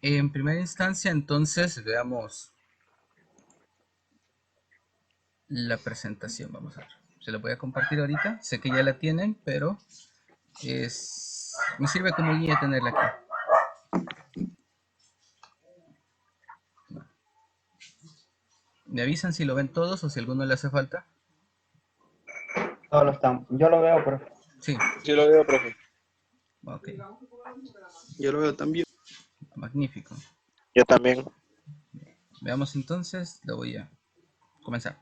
En primera instancia, entonces, veamos la presentación. Vamos a ver. Se la voy a compartir ahorita. Sé que ya la tienen, pero me sirve como guía tenerla aquí. Me avisan si lo ven todos o si a alguno le hace falta. Todos lo están. Yo lo veo, pero Sí, Yo lo veo, profe. ok, Yo lo veo también. magnífico. Yo también. Veamos entonces, lo voy a comenzar.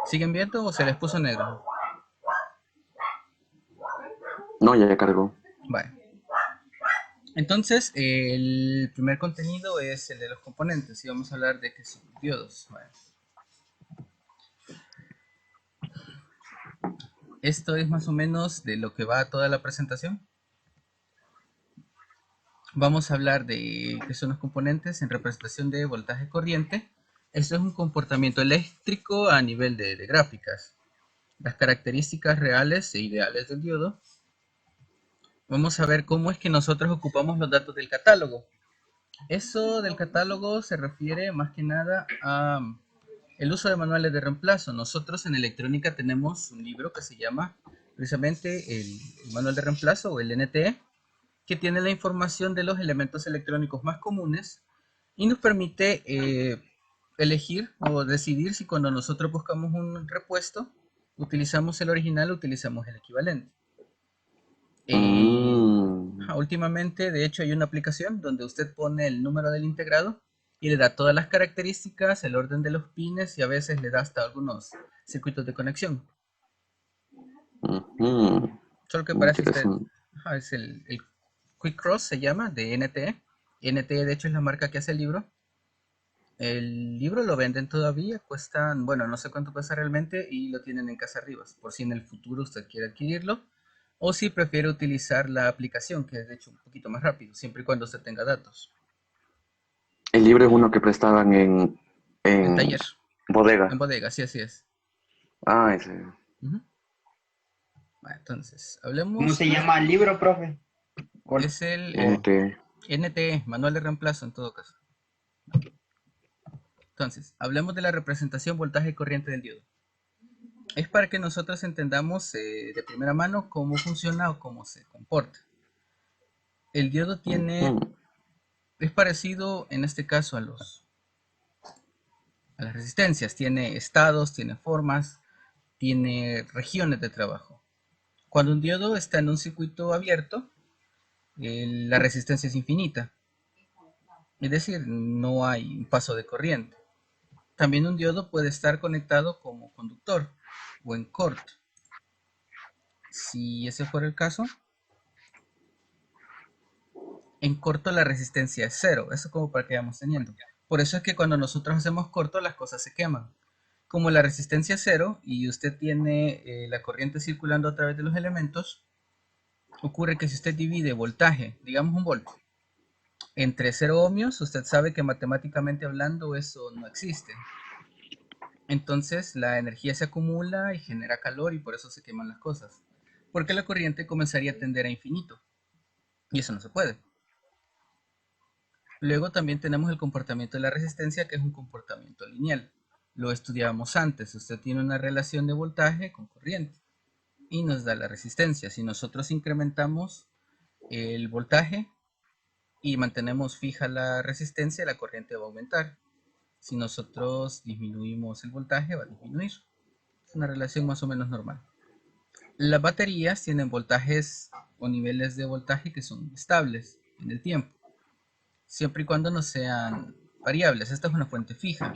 ¿Siguen viendo o se les puso negro? No, ya cargó. Vale. Entonces, el primer contenido es el de los componentes y vamos a hablar de qué son diodos. Vale. Esto es más o menos de lo que va toda la presentación. Vamos a hablar de qué son los componentes en representación de voltaje corriente. Esto es un comportamiento eléctrico a nivel de gráficas. Las características reales e ideales del diodo. Vamos a ver cómo es que nosotros ocupamos los datos del catálogo. Eso del catálogo se refiere más que nada a el uso de manuales de reemplazo. Nosotros en electrónica tenemos un libro que se llama precisamente el manual de reemplazo o el NTE, que tiene la información de los elementos electrónicos más comunes y nos permite elegir o decidir si cuando nosotros buscamos un repuesto utilizamos el original o utilizamos el equivalente. Mm. Últimamente, de hecho, hay una aplicación donde usted pone el número del integrado y le da todas las características, el orden de los pines y a veces le da hasta algunos circuitos de conexión. Ujú. Solo que para si usted, Interesante. es el Quick Cross se llama, de NTE. NTE de hecho es la marca que hace el libro. El libro lo venden todavía, cuestan, bueno, no sé cuánto cuesta realmente y lo tienen en Casa Rivas, por si en el futuro usted quiere adquirirlo o si prefiere utilizar la aplicación, que es de hecho un poquito más rápido, siempre y cuando usted tenga datos. El libro es uno que prestaban en, En en taller, en bodega. bodega, sí, así es. Ah, ese. Ujú. Bueno, entonces, ¿cómo hablemos se de... llama el libro, profe? ¿Cuál? Es el Oh, NT. NTE, manual de reemplazo en todo caso. Entonces, hablemos de la representación voltaje y corriente del diodo. Es para que nosotros entendamos de primera mano cómo funciona o cómo se comporta. El diodo tiene, Ujú. es parecido en este caso a las resistencias. Tiene estados, tiene formas, tiene regiones de trabajo. Cuando un diodo está en un circuito abierto, la resistencia es infinita. Es decir, no hay un paso de corriente. También un diodo puede estar conectado como conductor o en corto. Si ese fuera el caso, en corto la resistencia es cero. Eso es como para que vayamos teniendo. Por eso es que cuando nosotros hacemos corto las cosas se queman. Como la resistencia es cero y usted tiene la corriente circulando a través de los elementos, ocurre que si usted divide voltaje, digamos un volt, entre 0 ohmios, usted sabe que matemáticamente hablando eso no existe. Entonces la energía se acumula y genera calor y por eso se queman las cosas. Porque la corriente comenzaría a tender a infinito. Y eso no se puede. Luego también tenemos el comportamiento de la resistencia, que es un comportamiento lineal. Lo estudiábamos antes. Usted tiene una relación de voltaje con corriente y nos da la resistencia. Si nosotros incrementamos el voltaje y mantenemos fija la resistencia, la corriente va a aumentar. Si nosotros disminuimos el voltaje, va a disminuir. Es una relación más o menos normal. Las baterías tienen voltajes o niveles de voltaje que son estables en el tiempo, siempre y cuando no sean variables. Esta es una fuente fija.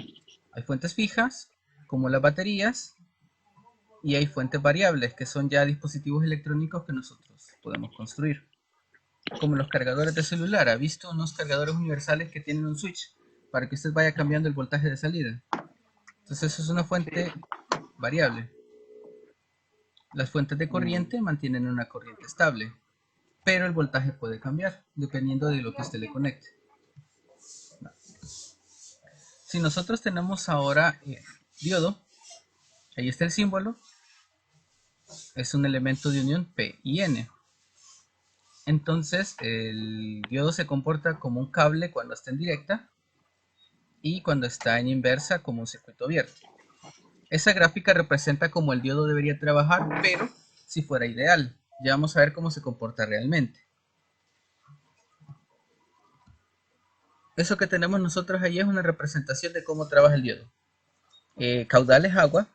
Hay fuentes fijas, como las baterías, y hay fuentes variables, que son ya dispositivos electrónicos que nosotros podemos construir, como los cargadores de celular. ¿Ha visto unos cargadores universales que tienen un switch para que usted vaya cambiando el voltaje de salida? Entonces eso es una fuente sí. variable. Las fuentes de Mm. corriente mantienen una corriente estable, pero el voltaje puede cambiar dependiendo de lo que usted le conecte. Si nosotros tenemos ahora diodo, ahí está el símbolo, es un elemento de unión P y N. Entonces el diodo se comporta como un cable cuando está en directa y cuando está en inversa como un circuito abierto. Esa gráfica representa cómo el diodo debería trabajar, pero si fuera ideal. Ya vamos a ver cómo se comporta realmente. Eso que tenemos nosotros ahí es una representación de cómo trabaja el diodo. Caudal es agua.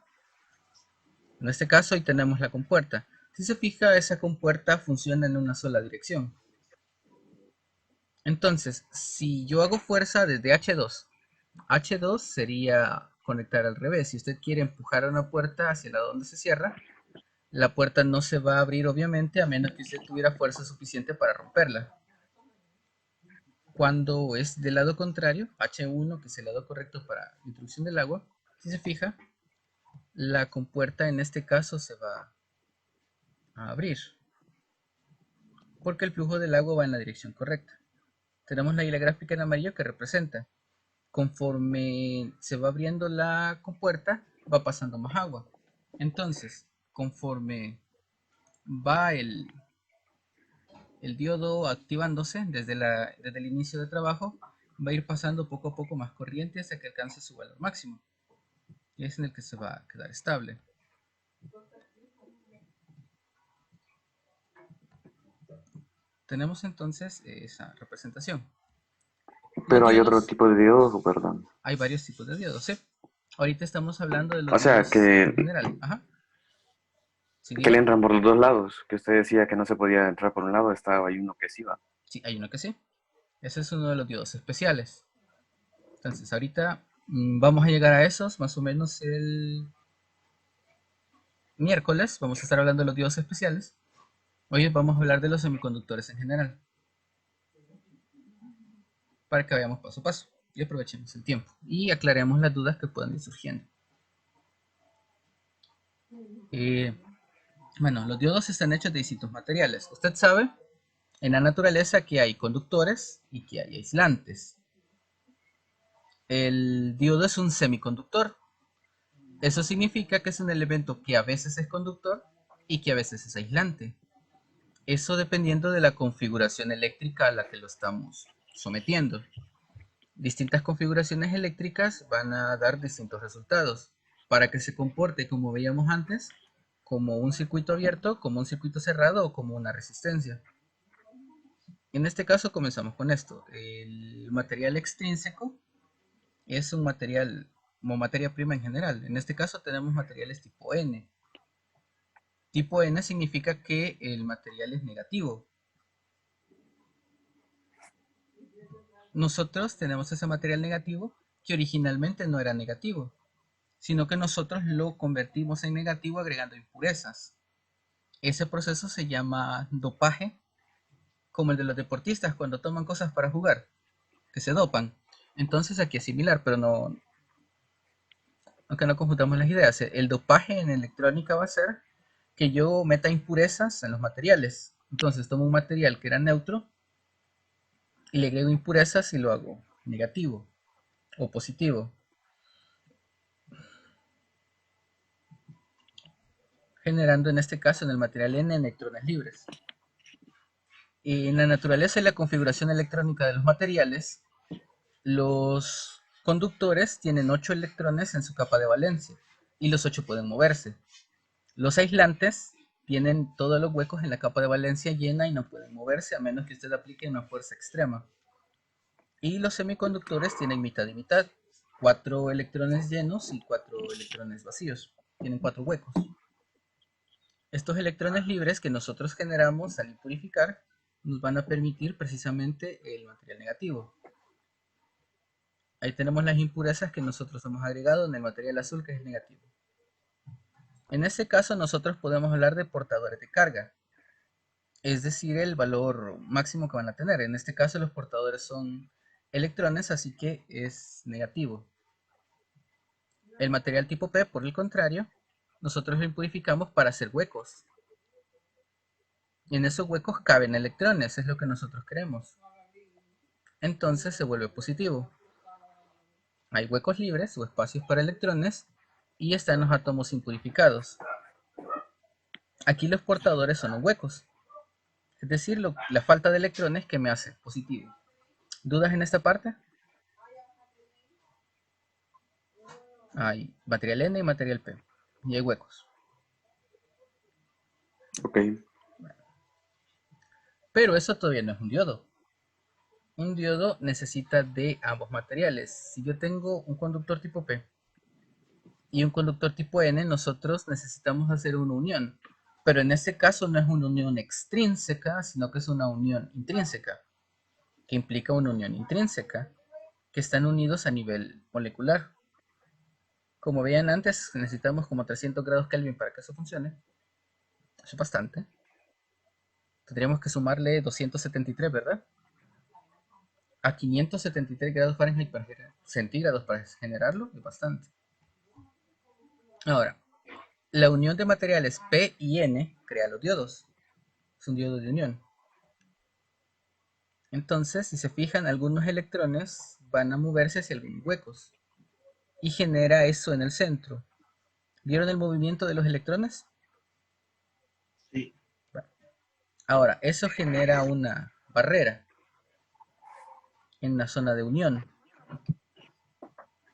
En este caso ahí tenemos la compuerta. Si se fija, esa compuerta funciona en una sola dirección. Entonces, si yo hago fuerza desde H2 sería conectar al revés. Si usted quiere empujar a una puerta hacia el lado donde se cierra, la puerta no se va a abrir obviamente a menos que usted tuviera fuerza suficiente para romperla. Cuando es del lado contrario, H1, que es el lado correcto para la introducción del agua, si se fija, la compuerta en este caso se va a abrir, porque el flujo del agua va en la dirección correcta. Tenemos la gráfica en amarillo que representa, conforme se va abriendo la compuerta, va pasando más agua. Entonces, conforme va el diodo activándose desde el inicio de trabajo, va a ir pasando poco a poco más corriente hasta que alcance su valor máximo. Y es en el que se va a quedar estable. Tenemos entonces esa representación. Pero hay otro tipo de diodos, perdón. Hay varios tipos de diodos, ¿sí? Ahorita estamos hablando de los O sea, diodos en general. Ajá. Sí, que le diga. entran por los dos lados. Que usted decía que no se podía entrar por un lado, estaba ahí uno que sí va. Sí, hay uno que sí. Ese es uno de los diodos especiales. Entonces, ahorita vamos a llegar a esos más o menos el miércoles. Vamos a estar hablando de los diodos especiales. Hoy vamos a hablar de los semiconductores en general. Para que vayamos paso a paso y aprovechemos el tiempo. Y aclaremos las dudas que puedan ir surgiendo. Bueno, los diodos están hechos de distintos materiales. Usted sabe en la naturaleza que hay conductores y que hay aislantes. El diodo es un semiconductor. Eso significa que es un elemento que a veces es conductor y que a veces es aislante. Eso dependiendo de la configuración eléctrica a la que lo estamos sometiendo. Distintas configuraciones eléctricas van a dar distintos resultados. Para que se comporte, como veíamos antes, como un circuito abierto, como un circuito cerrado o como una resistencia. En este caso comenzamos con esto. El material extrínseco es un material como materia prima en general. En este caso tenemos materiales tipo N. Tipo N significa que el material es negativo. Nosotros tenemos ese material negativo que originalmente no era negativo, sino que nosotros lo convertimos en negativo agregando impurezas. Ese proceso se llama dopaje, como el de los deportistas cuando toman cosas para jugar, que se dopan. Entonces aquí es similar, pero no, aunque no conjuntamos las ideas. El dopaje en electrónica va a ser que yo meta impurezas en los materiales. Entonces tomo un material que era neutro y le agrego impurezas y lo hago negativo o positivo, generando en este caso en el material N electrones libres. Y en la naturaleza y la configuración electrónica de los materiales, los conductores tienen 8 electrones en su capa de valencia y los 8 pueden moverse. Los aislantes tienen todos los huecos en la capa de valencia llena y no pueden moverse a menos que usted aplique una fuerza extrema. Y los semiconductores tienen mitad y mitad, 4 electrones llenos y 4 electrones vacíos. Tienen 4 huecos. Estos electrones libres que nosotros generamos al impurificar nos van a permitir precisamente el material negativo. Ahí tenemos las impurezas que nosotros hemos agregado en el material azul que es negativo. En este caso nosotros podemos hablar de portadores de carga, es decir, el valor máximo que van a tener. En este caso los portadores son electrones, así que es negativo. El material tipo P, por el contrario, nosotros lo impurificamos para hacer huecos. Y en esos huecos caben electrones, es lo que nosotros queremos. Entonces se vuelve positivo. Hay huecos libres o espacios para electrones y están los átomos impurificados. Aquí los portadores son los huecos, es decir, la falta de electrones que me hace positivo. ¿Dudas en esta parte? Hay material N y material P, y hay huecos. Ok. Pero eso todavía no es un diodo. Un diodo necesita de ambos materiales. Si yo tengo un conductor tipo P y un conductor tipo N, nosotros necesitamos hacer una unión. Pero en este caso no es una unión extrínseca, sino que es una unión intrínseca, que implica una unión intrínseca, que están unidos a nivel molecular. Como veían antes, necesitamos como 300 grados Kelvin para que eso funcione. Eso es bastante. Tendríamos que sumarle 273, ¿verdad? A 573 grados Fahrenheit centígrados para generarlo, es bastante. Ahora, la unión de materiales P y N crea los diodos. Es un diodo de unión. Entonces, si se fijan, algunos electrones van a moverse hacia algunos huecos y genera eso en el centro. ¿Vieron el movimiento de los electrones? Sí. Bueno, ahora, eso genera una barrera en la zona de unión.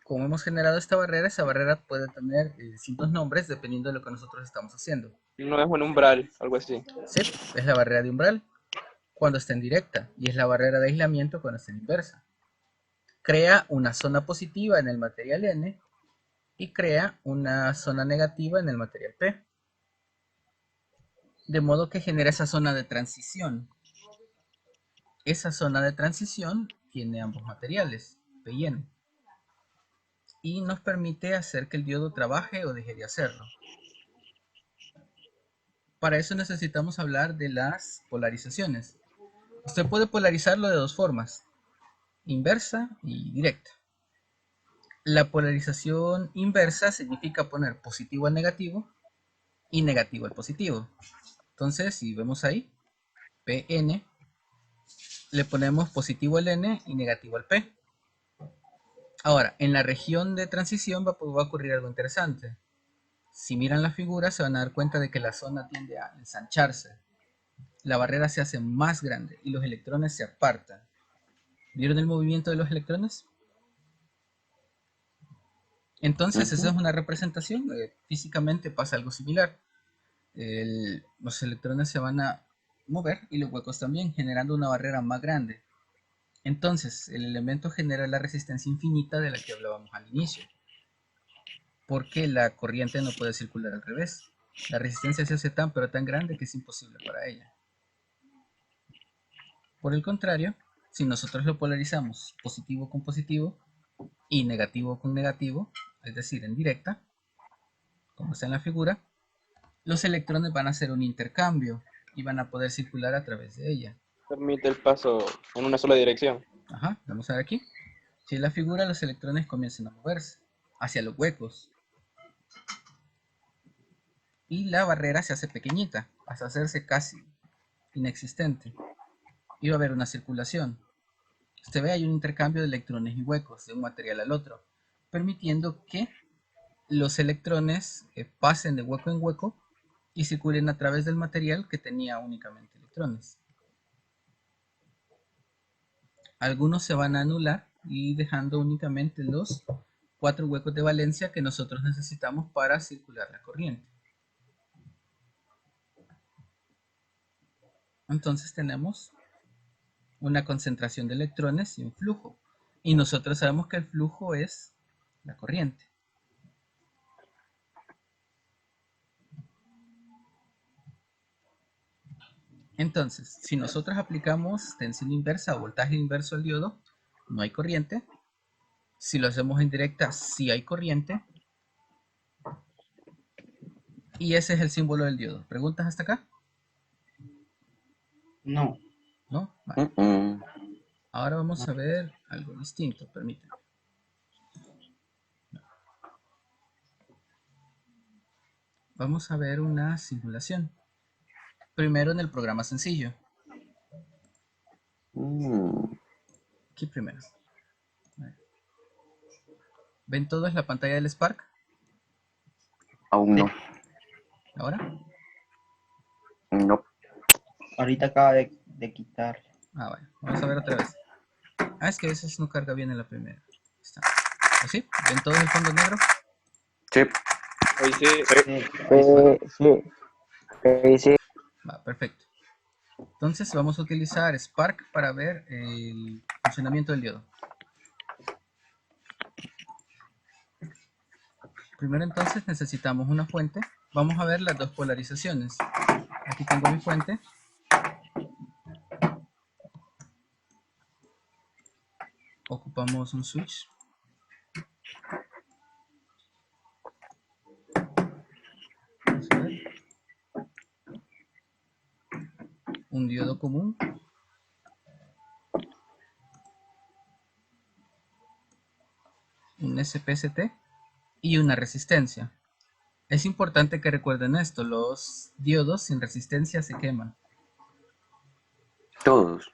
Como hemos generado esta barrera, esa barrera puede tener distintos nombres dependiendo de lo que nosotros estamos haciendo. No es un umbral, algo así. ¿Sí? Es la barrera de umbral cuando está en directa y es la barrera de aislamiento cuando está en inversa. Crea una zona positiva en el material N y crea una zona negativa en el material P. De modo que genera esa zona de transición. Esa zona de transición tiene ambos materiales, P y N, y nos permite hacer que el diodo trabaje o deje de hacerlo. Para eso necesitamos hablar de las polarizaciones. Usted puede polarizarlo de dos formas, inversa y directa. La polarización inversa significa poner positivo al negativo y negativo al positivo. Entonces, si vemos ahí, Pn, le ponemos positivo al N y negativo al P. Ahora, en la región de transición va a ocurrir algo interesante. Si miran la figura, se van a dar cuenta de que la zona tiende a ensancharse. La barrera se hace más grande y los electrones se apartan. ¿Vieron el movimiento de los electrones? Entonces, esa es Ujú. una representación. Físicamente pasa algo similar. Los electrones se van a mover y los huecos también, generando una barrera más grande. Entonces, el elemento genera la resistencia infinita de la que hablábamos al inicio, porque la corriente no puede circular al revés. La resistencia se hace tan pero tan grande que es imposible para ella. Por el contrario, si nosotros lo polarizamos positivo con positivo y negativo con negativo, es decir, en directa, como está en la figura, los electrones van a hacer un intercambio y van a poder circular a través de ella. Permite el paso en una sola dirección. Ajá, vamos a ver aquí. Si en la figura los electrones comienzan a moverse hacia los huecos y la barrera se hace pequeñita hasta hacerse casi inexistente y va a haber una circulación. Usted ve, hay un intercambio de electrones y huecos de un material al otro, permitiendo que los electrones pasen de hueco en hueco y circulen a través del material que tenía únicamente electrones. Algunos se van a anular y dejando únicamente los 4 huecos de valencia que nosotros necesitamos para circular la corriente. Entonces tenemos una concentración de electrones y un flujo. Y nosotros sabemos que el flujo es la corriente. Entonces, si nosotros aplicamos tensión inversa o voltaje inverso al diodo, no hay corriente. Si lo hacemos en directa, sí hay corriente. Y ese es el símbolo del diodo. ¿Preguntas hasta acá? No. ¿No? Vale. Mm. Ahora vamos a ver algo distinto, permítanme. Vamos a ver una simulación. Primero en el programa sencillo. Mm. Aquí primero. ¿Ven todos la pantalla del Spark? Aún Sí. no. ¿Ahora? Ahorita acaba de quitar. Ah, vale. Vamos a ver otra vez. Ah, es que a veces no carga bien en la primera. Ahí está. ¿Así? ¿Ven todo el fondo negro? Sí. Hoy sí, Sí, ahí sí. Sí. Va, perfecto. Entonces vamos a utilizar Spark para ver el funcionamiento del diodo. Primero entonces necesitamos una fuente. Vamos a ver las dos polarizaciones. Aquí tengo mi fuente. Ocupamos un switch. Vamos a ver. Un diodo común. Un SPST. Y una resistencia. Es importante que recuerden esto. Los diodos sin resistencia se queman. Todos.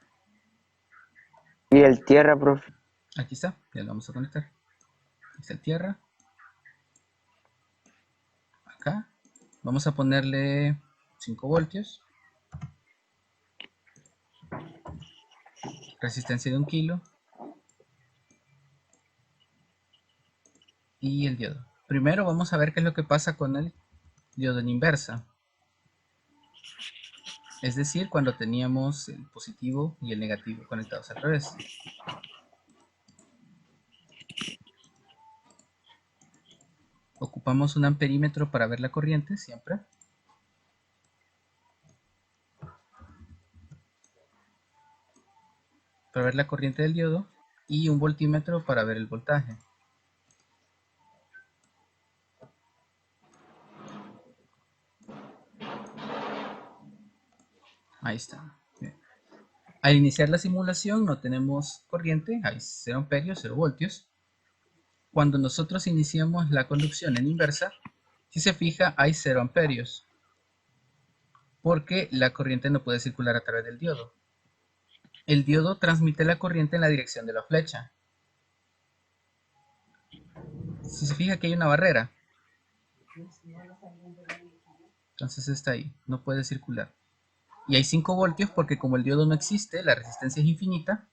Y el tierra, profe. Aquí está. Ya lo vamos a conectar. Aquí está el tierra. Acá. Vamos a ponerle 5 voltios. Resistencia de 1 kilo. Y el diodo. Primero vamos a ver qué es lo que pasa con el diodo en inversa. Es decir, cuando teníamos el positivo y el negativo conectados al revés. Ocupamos un amperímetro para ver la corriente siempre. Para ver la corriente del diodo. Y un voltímetro para ver el voltaje. Ahí está. Bien. Al iniciar la simulación no tenemos corriente, hay 0 amperios, 0 voltios. Cuando nosotros iniciamos la conducción en inversa, si se fija hay 0 amperios, porque la corriente no puede circular a través del diodo. El diodo transmite la corriente en la dirección de la flecha. Si se fija que hay una barrera, entonces está ahí, no puede circular. Y hay 5 voltios porque como el diodo no existe, la resistencia es infinita.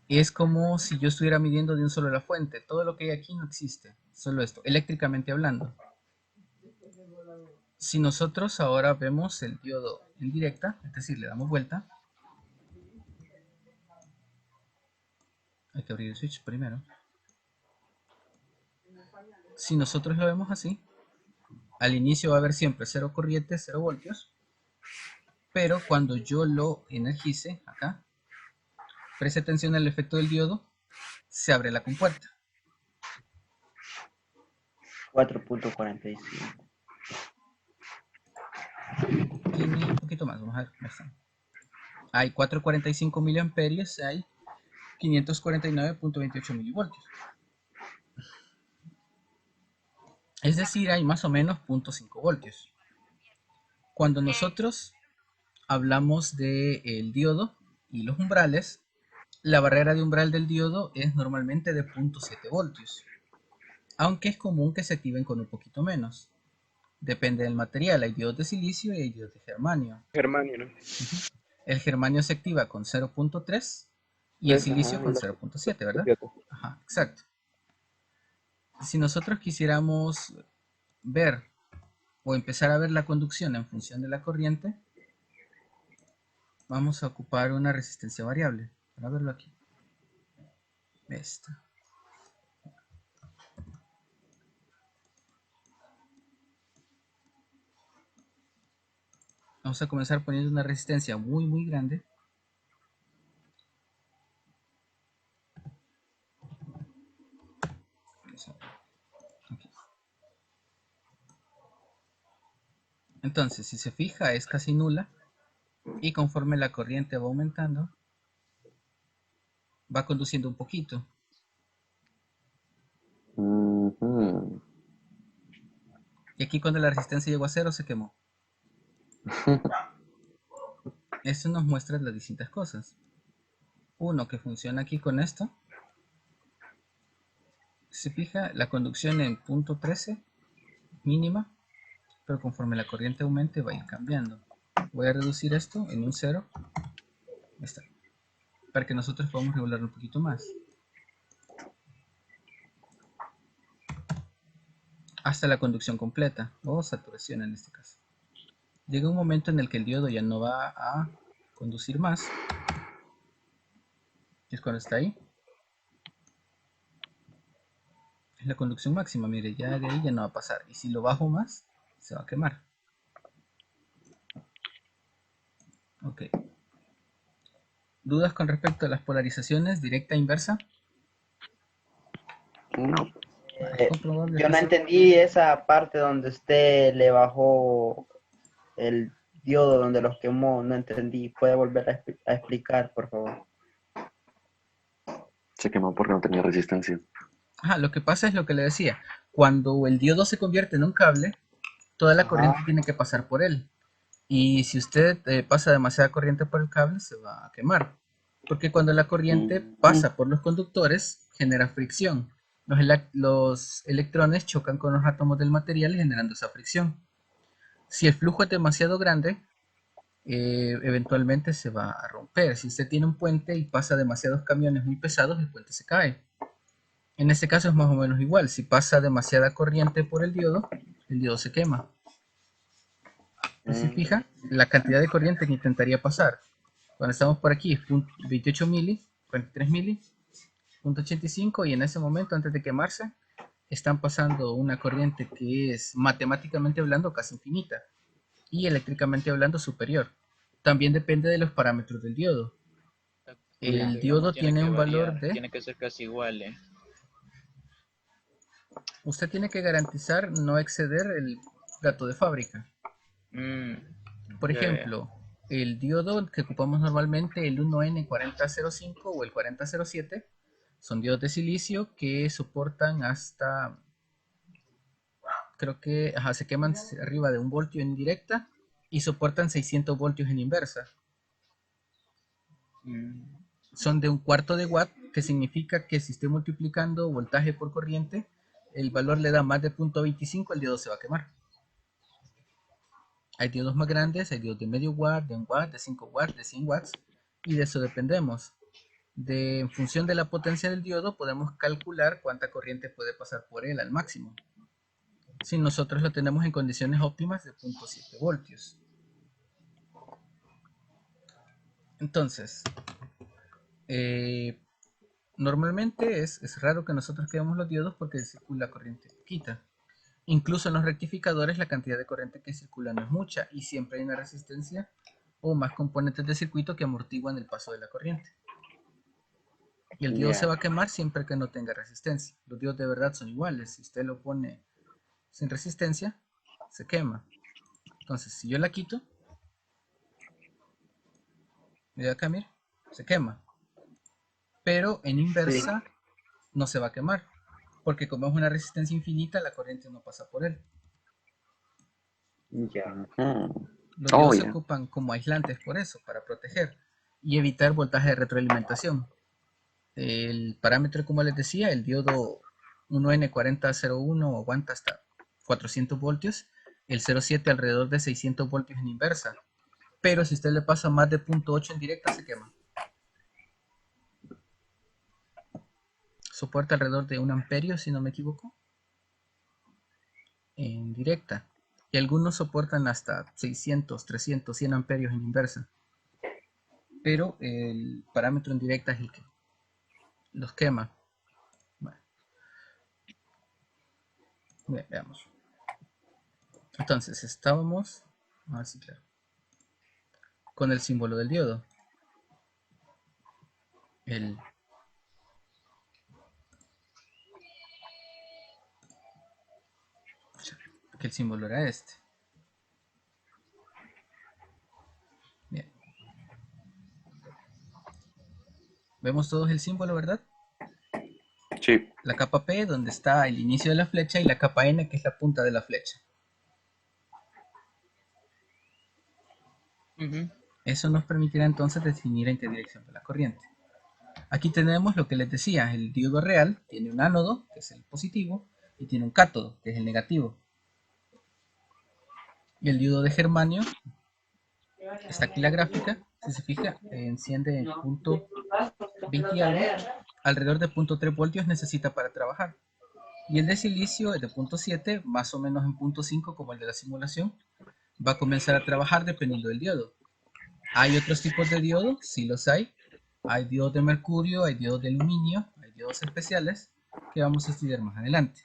Es como si yo estuviera midiendo de un solo la fuente. Todo lo que hay aquí no existe, solo esto, eléctricamente hablando. Si nosotros ahora vemos el diodo en directa, es decir, le damos vuelta. Hay que abrir el switch primero. Si nosotros lo vemos así, al inicio va a haber siempre 0 corriente, 0 voltios. Pero cuando yo lo energice, acá, preste atención al efecto del diodo, se abre la compuerta. 4.45. Tiene un poquito más, vamos a ver. Ahí está. Hay 445 miliamperios, hay 549.28 milivoltios. Es decir, hay más o menos 0.5 voltios. Cuando nosotros hablamos del diodo y los umbrales, la barrera de umbral del diodo es normalmente de 0.7 voltios, aunque es común que se activen con un poquito menos. Depende del material, hay diodos de silicio y hay diodos de germanio. Germanio, ¿no? El germanio se activa con 0.3 y el silicio Ajá, y con los 0.7, ¿verdad? 7. Ajá, exacto. Si nosotros quisiéramos ver o empezar a ver la conducción en función de la corriente, vamos a ocupar una resistencia variable. Para verlo aquí. Esta. Vamos a comenzar poniendo una resistencia muy grande. Aquí. Entonces, si se fija, es casi nula. Y conforme la corriente va aumentando, va conduciendo un poquito. Ujú. Y aquí cuando la resistencia llegó a cero, se quemó. Esto nos muestra las distintas cosas. Uno, que funciona aquí con esto. Se fija la conducción en punto 13, mínima, pero conforme la corriente aumente va a ir cambiando. Voy a reducir esto en un 0. Ahí está. Para que nosotros podamos regular un poquito más. Hasta la conducción completa, o saturación en este caso. Llega un momento en el que el diodo ya no va a conducir más. Es cuando está ahí. Es la conducción máxima, mire, ya de ahí ya no va a pasar. Y si lo bajo más, se va a quemar. Ok. ¿Dudas con respecto a las polarizaciones directa e inversa? No. Es comprobable Yo que no sí. entendí esa parte donde usted le bajó el diodo, donde los quemó. No entendí. ¿Puede volver a explicar, por favor? Se quemó porque no tenía resistencia. Ajá, lo que pasa es lo que le decía. Cuando el diodo se convierte en un cable, toda la corriente Ajá. tiene que pasar por él. Y si usted pasa demasiada corriente por el cable, se va a quemar. Porque cuando la corriente pasa por los conductores, genera fricción. Los electrones chocan con los átomos del material generando esa fricción. Si el flujo es demasiado grande, eventualmente se va a romper. Si usted tiene un puente y pasa demasiados camiones muy pesados, el puente se cae. En este caso es más o menos igual. Si pasa demasiada corriente por el diodo se quema. Y si fija, la cantidad de corriente que intentaría pasar cuando estamos por aquí es 28 mili, 43 mili, 0.85, y en ese momento, antes de quemarse, están pasando una corriente que es matemáticamente hablando casi infinita y eléctricamente hablando superior. También depende de los parámetros del diodo. El Digamos, diodo tiene tiene que un valor variar, de... tiene que ser casi igual, ¿eh? Usted tiene que garantizar no exceder el dato de fábrica. Mm, Por ya, ya. ejemplo, el diodo que ocupamos normalmente, el 1N4005 o el 4007, son diodos de silicio que soportan hasta, creo que se queman arriba de 1 voltio en directa y soportan 600 voltios en inversa. Mm, Son de 1/4 de watt, que significa que si estoy multiplicando voltaje por corriente, el valor le da más de 0.25, el diodo se va a quemar. Hay diodos más grandes, hay diodos de medio watt, de 1 watt, de 5 watts, de 100 watts, y de eso dependemos. En función de la potencia del diodo, podemos calcular cuánta corriente puede pasar por él al máximo. Si nosotros lo tenemos en condiciones óptimas de 0.7 voltios. Entonces, normalmente es raro que nosotros quememos los diodos porque circula corriente poquita. Incluso en los rectificadores la cantidad de corriente que circula no es mucha y siempre hay una resistencia o más componentes de circuito que amortiguan el paso de la corriente. Y el diodo se va a quemar siempre que no tenga resistencia. Los diodos de verdad son iguales. Si usted lo pone sin resistencia, se quema. Entonces, si yo la quito, mira acá, mire, se quema. Pero en inversa no se va a quemar. Porque como es una resistencia infinita, la corriente no pasa por él. Ya. Los Oh, diodos se ya. ocupan como aislantes por eso, para proteger y evitar voltaje de retroalimentación. El parámetro, como les decía, el diodo 1N4001 aguanta hasta 400 voltios, el 07 alrededor de 600 voltios en inversa, pero si usted le pasa más de 0.8 en directa se quema. Soporta alrededor de 1 amperio, si no me equivoco, en directa, y algunos soportan hasta 600, 300, 100 amperios en inversa, pero el parámetro en directa es el que los quema. Bueno, veamos. Entonces, estábamos, a ver si claro, con el símbolo del diodo. Que el símbolo era este. Bien. Vemos todos el símbolo, ¿verdad? Sí. La capa P, donde está el inicio de la flecha, y la capa N, que es la punta de la flecha. Eso nos permitirá entonces definir en qué dirección va la corriente. Aquí tenemos lo que les decía, el diodo real tiene un ánodo, que es el positivo, y tiene un cátodo, que es el negativo. Y el diodo de germanio Está aquí la gráfica. Si se fija, enciende en punto 20 y algo. Alrededor de 0.3 voltios necesita para trabajar. Y el de silicio es de 0.7, más o menos en 0.5 como el de la simulación. Va a comenzar a trabajar dependiendo del diodo. ¿Hay otros tipos de diodo? Sí los hay. Hay diodos de mercurio, hay diodos de aluminio, hay diodos especiales que vamos a estudiar más adelante.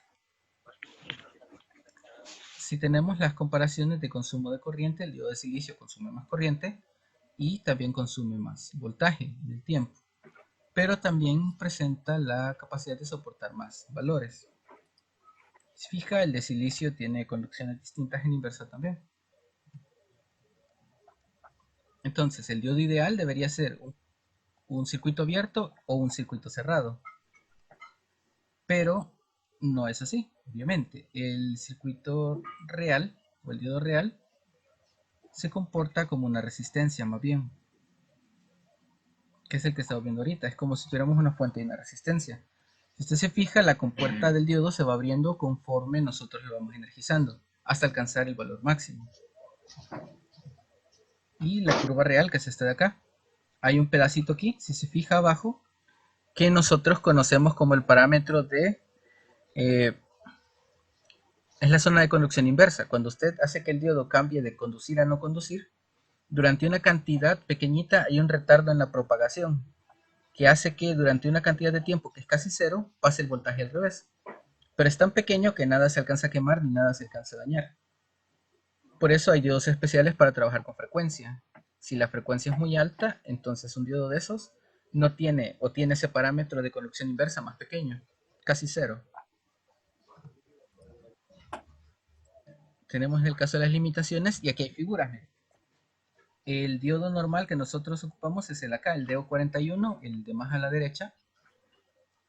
Si tenemos las comparaciones de consumo de corriente, el diodo de silicio consume más corriente y también consume más voltaje en el tiempo, pero también presenta la capacidad de soportar más valores. Si fija, el de silicio tiene conducciones distintas en inversa también. Entonces, el diodo ideal debería ser un circuito abierto o un circuito cerrado, pero no es así, obviamente. El circuito real o el diodo real se comporta como una resistencia más bien, que es el que estamos viendo ahorita. Es como si tuviéramos una fuente y una resistencia. Si usted se fija, la compuerta del diodo se va abriendo conforme nosotros lo vamos energizando, hasta alcanzar el valor máximo. Y la curva real, que es esta de acá, hay un pedacito aquí, si se fija abajo, que nosotros conocemos como el parámetro de... es la zona de conducción inversa. Cuando usted hace que el diodo cambie de conducir a no conducir, durante una cantidad pequeñita hay un retardo en la propagación, que hace que durante una cantidad de tiempo que es casi cero, pase el voltaje al revés. Pero es tan pequeño que nada se alcanza a quemar ni nada se alcanza a dañar. Por eso hay diodos especiales para trabajar con frecuencia. Si la frecuencia es muy alta, entonces un diodo de esos no tiene o tiene ese parámetro de conducción inversa más pequeño, casi cero. Tenemos el caso de las limitaciones y aquí hay figuras. El diodo normal que nosotros ocupamos es el acá, el DO41, el de más a la derecha,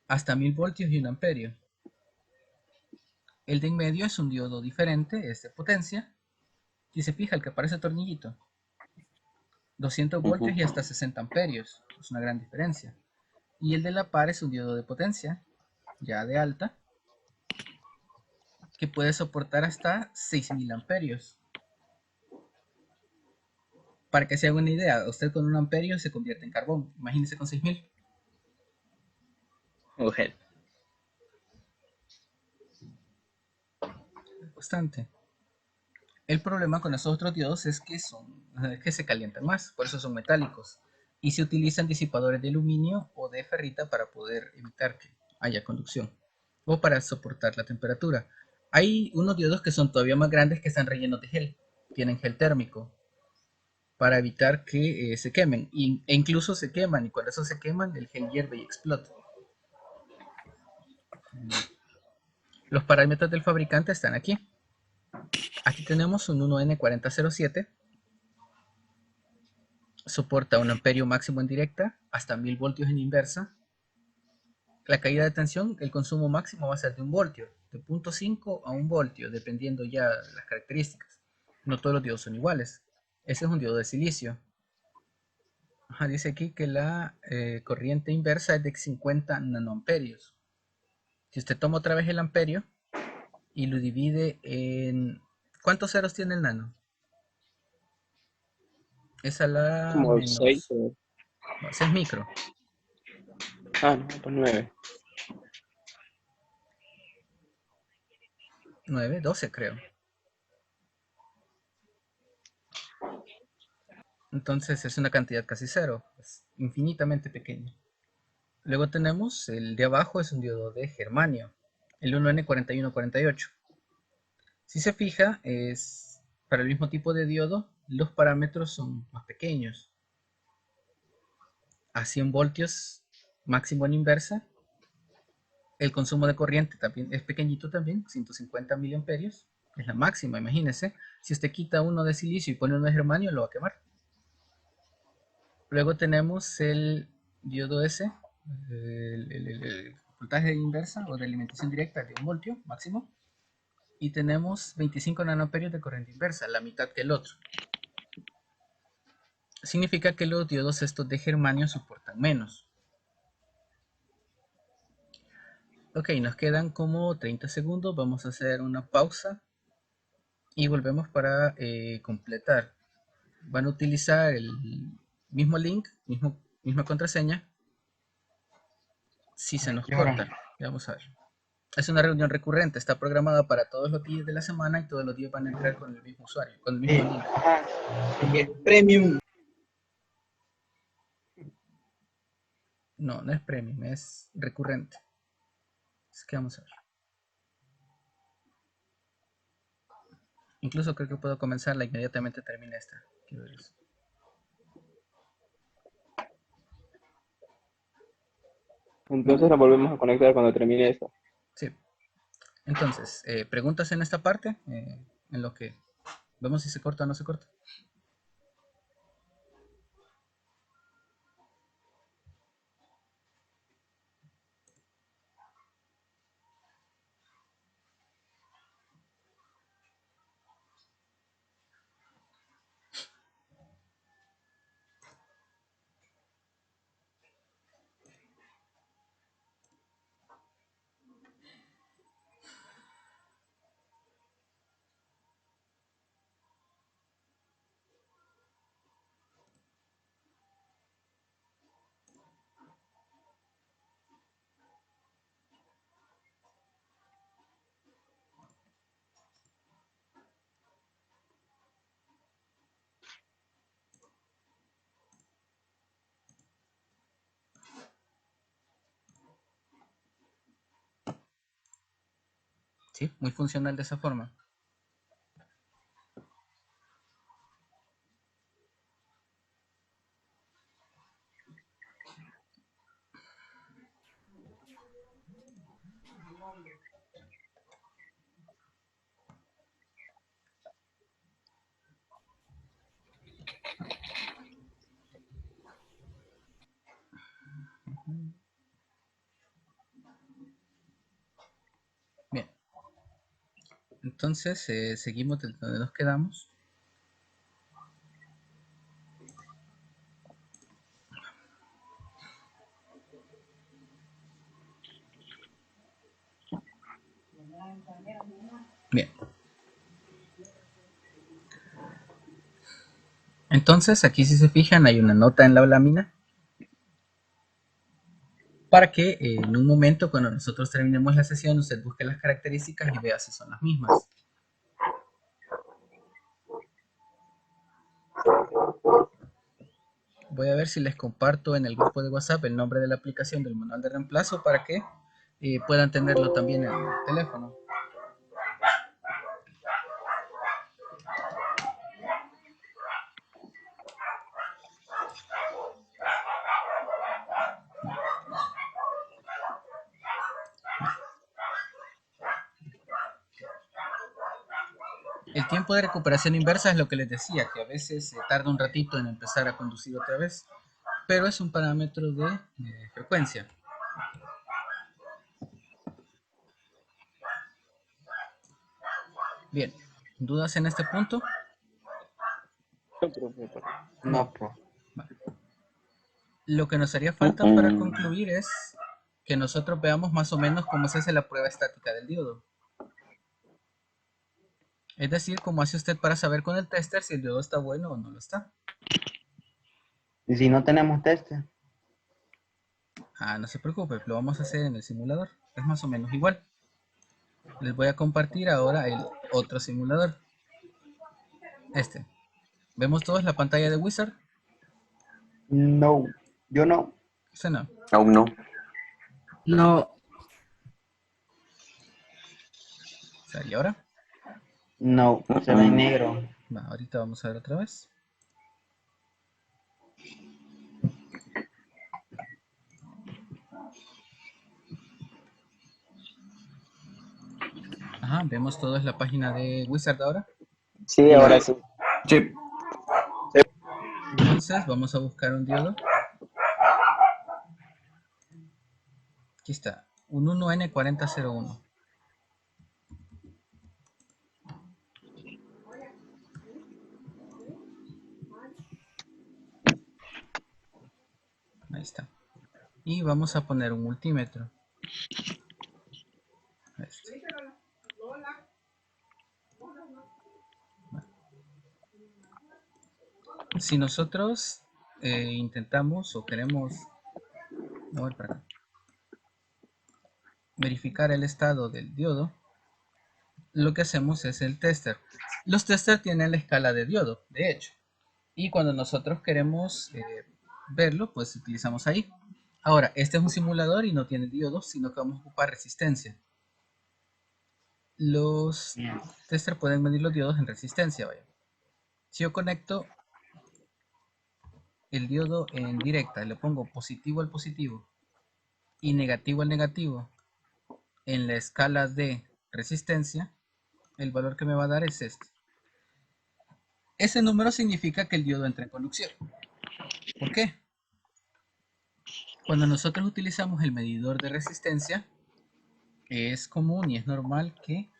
hasta 1000 voltios y 1 amperio. El de en medio es un diodo diferente, es de potencia. Si se fija, el que parece tornillito, 200 voltios y hasta 60 amperios, es una gran diferencia. Y el de la par es un diodo de potencia, ya de alta, que puede soportar hasta 6000 amperios. Para que se haga una idea, usted con 1 amperio se convierte en carbón, imagínese con 6000. Mujer. Bastante. El problema con esos otros diodos es que se calientan más, por eso son metálicos. Y se utilizan disipadores de aluminio o de ferrita para poder evitar que haya conducción o para soportar la temperatura. Hay unos diodos que son todavía más grandes que están rellenos de gel, tienen gel térmico para evitar que se quemen e incluso se queman y cuando eso se queman el gel hierve y explota. Los parámetros del fabricante están aquí. Aquí tenemos un 1N4007. Soporta 1 amperio máximo en directa, hasta 1000 voltios en inversa. La caída de tensión, el consumo máximo va a ser de 1 voltio, de 0.5 a 1 voltio, dependiendo ya de las características. No todos los diodos son iguales. Ese es un diodo de silicio. Dice aquí que la corriente inversa es de 50 nanoamperios. Si usted toma otra vez el amperio y lo divide en... ¿Cuántos ceros tiene el nano? Es a la Como menos... 6. No, ese es micro. Ah, no, pues 9. 9, 12 creo. Entonces es una cantidad casi cero, es infinitamente pequeña. Luego tenemos el de abajo, es un diodo de germanio, el 1N4148. Si se fija, es para el mismo tipo de diodo, los parámetros son más pequeños. A 100 voltios máximo en inversa. El consumo de corriente también es pequeñito también, 150 miliamperios. Es la máxima, imagínense. Si usted quita uno de silicio y pone uno de germanio, lo va a quemar. Luego tenemos el diodo S, el voltaje inversa o de alimentación directa de 1 voltio máximo. Y tenemos 25 nanoamperios de corriente inversa, la mitad que el otro. Significa que los diodos estos de germanio soportan menos. Ok, nos quedan como 30 segundos. Vamos a hacer una pausa y volvemos para completar. van a utilizar el mismo link, misma contraseña, si se nos ¿Qué hora? corta. Vamos a ver. Es una reunión recurrente, está programada para todos los días de la semana y todos los días van a entrar con el mismo usuario, con el mismo link. Ajá. Y es premium. No, no es premium, es recurrente. Es que vamos a ver. Incluso creo que puedo comenzarla inmediatamente termine esta. Quiero ver eso. Entonces la volvemos a conectar cuando termine esto. Sí. Entonces, preguntas en esta parte, en lo que vemos si se corta o no se corta. Sí, muy funcional de esa forma. Bien. Entonces, seguimos desde donde nos quedamos. Bien. Entonces, aquí si se fijan, hay una nota en la lámina para que en un momento, cuando nosotros terminemos la sesión, usted busque las características y vea si son las mismas. Voy a ver si les comparto en el grupo de WhatsApp el nombre de la aplicación del manual de reemplazo para que puedan tenerlo también en el teléfono. El tiempo de recuperación inversa es lo que les decía, que a veces tarda un ratito en empezar a conducir otra vez, pero es un parámetro de frecuencia. Bien, ¿dudas en este punto? No, pues. Vale. Lo que nos haría falta para concluir es que nosotros veamos más o menos cómo se hace la prueba estática del diodo. Es decir, cómo hace usted para saber con el tester si el diodo está bueno o no lo está. Y si no tenemos teste. Ah, no se preocupe, lo vamos a hacer en el simulador. Es más o menos igual. Les voy a compartir ahora el otro simulador. Este. ¿Vemos todos la pantalla de Wizard? No. Yo no. Este no. Aún no. No. O sea, ¿y ahora? No. Se ve en negro. Va, ahorita vamos a ver otra vez. Ajá, vemos todos la página de Wizard ahora. Sí, ahora sí. Sí. Entonces vamos a buscar un diodo. Aquí está, un 1N4001. Ahí está. Y vamos a poner un multímetro. Este. Si nosotros intentamos o queremos mover para acá, verificar el estado del diodo, lo que hacemos es el tester. Los testers tienen la escala de diodo, de hecho, y cuando nosotros queremos verlo, pues utilizamos ahí. Ahora, este es un simulador y no tiene diodos, sino que vamos a ocupar resistencia. Los testers pueden medir los diodos en resistencia, vaya. Si yo conecto el diodo en directa, le pongo positivo al positivo y negativo al negativo en la escala de resistencia, el valor que me va a dar es este. Ese número significa que el diodo entra en conducción. ¿Por qué? Cuando nosotros utilizamos el medidor de resistencia, es común y es normal que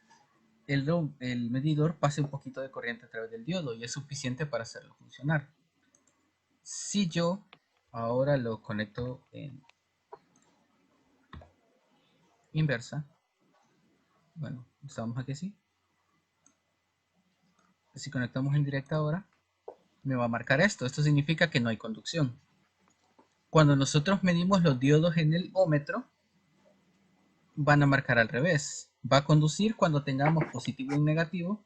el medidor pase un poquito de corriente a través del diodo y es suficiente para hacerlo funcionar. Si yo ahora lo conecto en inversa, bueno, estamos aquí así. Si conectamos en directa ahora, me va a marcar esto. Esto significa que no hay conducción. Cuando nosotros medimos los diodos en el ómetro, van a marcar al revés. Va a conducir cuando tengamos positivo en negativo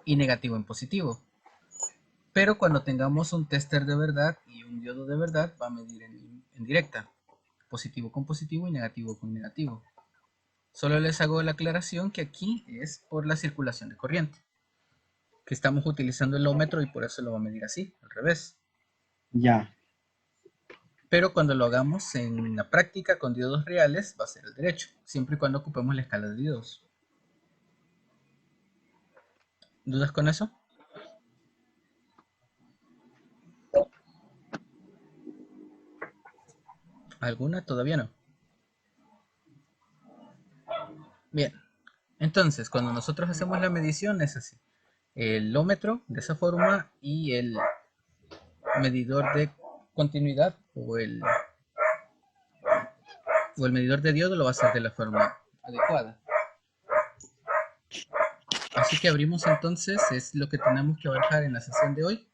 y negativo en positivo. Pero cuando tengamos un tester de verdad y un diodo de verdad, va a medir en directa. Positivo con positivo y negativo con negativo. Solo les hago la aclaración que aquí es por la circulación de corriente. Que estamos utilizando el ómetro y por eso lo va a medir así, al revés. Ya. Pero cuando lo hagamos en la práctica con diodos reales, va a ser el derecho, siempre y cuando ocupemos la escala de diodos. ¿Dudas con eso? ¿Alguna? Todavía no. Bien. Entonces, cuando nosotros hacemos la medición es así. El ómetro de esa forma y el medidor de continuidad o el medidor de diodo lo va a hacer de la forma adecuada. Así que abrimos entonces, es lo que tenemos que abarcar en la sesión de hoy.